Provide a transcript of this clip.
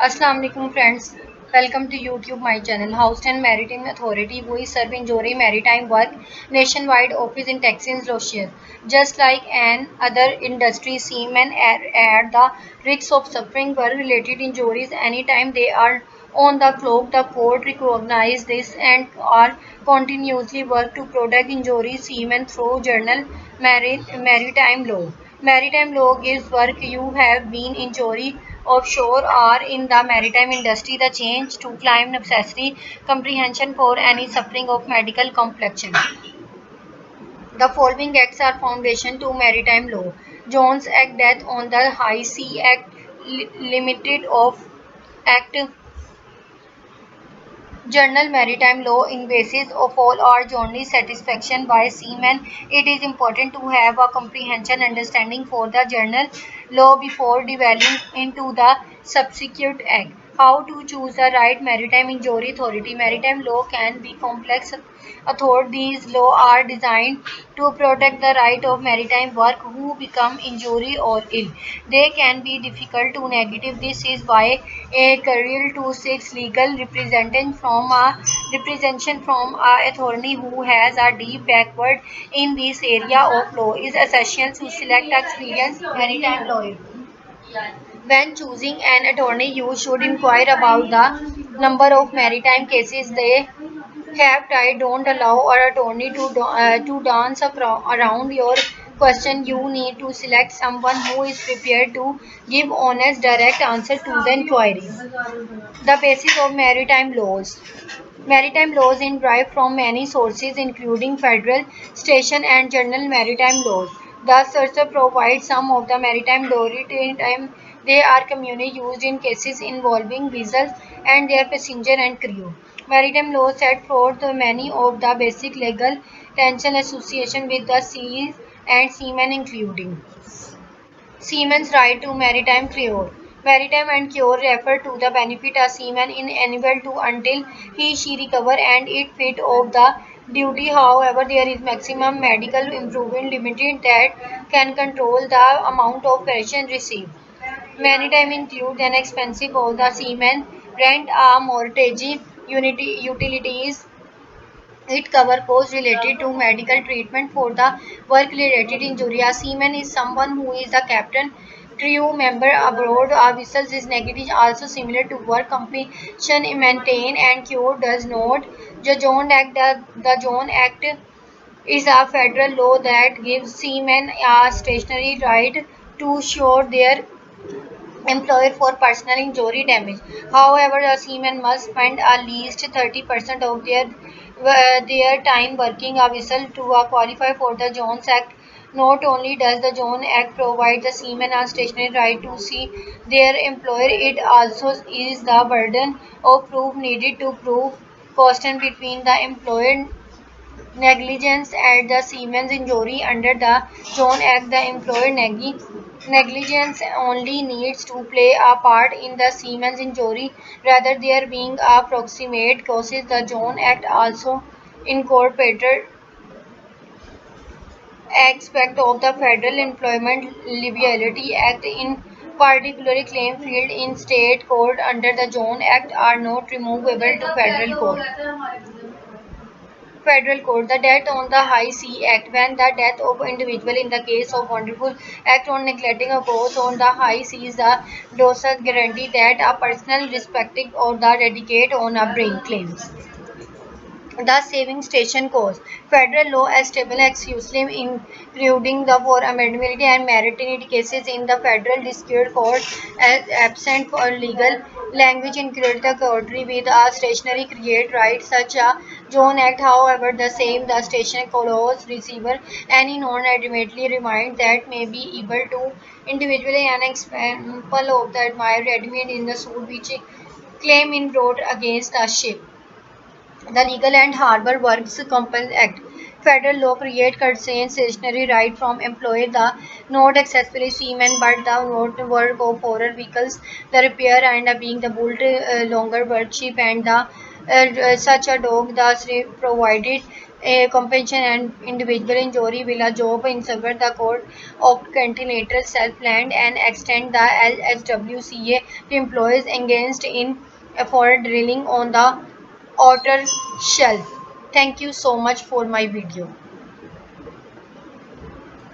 Assalamu alaikum friends. Welcome to YouTube my channel. Houston Maritime Authority who is serving Jori maritime work nationwide office in Texas, Louisiana. Just like an other industry, seamen are at the risk of suffering work-related injuries anytime they are on the clock. The court recognizes this and are continuously work to protect injuries seamen through journal maritime law. Maritime law gives work you have been injured offshore or in the maritime industry the change to claim necessary comprehension for any suffering of medical complexion. The following acts are foundation to maritime law. Jones Act, Death on the High Sea Act, Limited of Act, General Maritime Law in basis of all or only satisfaction by seamen. It is important to have a comprehensive understanding for the general law before delving into the subsequent act. How to choose the right maritime injury authority. Maritime law can be complex. Authorities law are designed to protect the right of maritime work who become injured or ill. They can be difficult to negative. This is why a career to seek legal representation from a attorney who has a deep backward in this area of law is essential to select experienced maritime lawyer. When choosing an attorney, you should inquire about the number of maritime cases they have tried. Don't allow an attorney to dance around your question. You need to select someone who is prepared to give honest, direct answer to the inquiry. The basis of maritime laws. Maritime laws are derived from many sources, including federal, station, and general maritime laws. The Sursa provides some of the maritime laws. They are commonly used in cases involving vessels and their passenger and crew. Maritime laws set forth many of the basic legal tension association with the seas and seamen, including seaman's right to maritime cure. Maritime and cure refer to the benefit a seaman is enabled to until he/she recover and it fit of the duty. However, there is maximum medical improvement limited that can control the amount of pension received. Maritime includes an expensive of the seaman, rent, a mortgage, utilities. It covers costs related to medical treatment for the work-related injury. A seaman is someone who is the captain, crew member aboard a vessel. This negligence also similar to work compensation, maintain and cure does not. The Jones Act, the Jones Act is a federal law that gives seamen a statutory right to sue their employer for personal injury damage. However, the seaman must spend at least 30% of their time working a vessel to qualify for the Jones Act. Not only does the Jones Act provide the seamen a statutory right to sue their employer, it also is the burden of proof needed to prove constant between the employer negligence at the seaman's injury. Under the Jones Act, the employer negligence only needs to play a part in the seaman's injury rather there being a proximate causes. The Jones Act also incorporated aspect of the Federal Employment Liability Act. In particular, claim filed in state court under the Jones Act are not removable to federal court. Federal Court, the Death on the High Sea Act, when the death of individual in the case of wrongful act on neglecting a course on the high seas, the does guarantee that a personal respective or the dedicate on a bring claims. The saving station course. Federal law establishes exclusively including the for amendability and merited cases in the federal district court as absent for legal language include the courtry with a stationary create rights such as Jones Act. However, the same the station clause receiver any non-admittedly remind that may be able to individually an example of the admired admit in the suit which claim in brought against the ship. The Legal and Harbour Works Companies Act. Federal law creates certain stationary right from employer the not accessible seamen but the not work of foreign vehicles, the repair and being the built longer workship and the such a dog thus provided a compensation and individual injury will a job in sever the court of continental self-land and extend the LSWCA to employees engaged in for drilling on the outer shelf. Thank you so much for my video.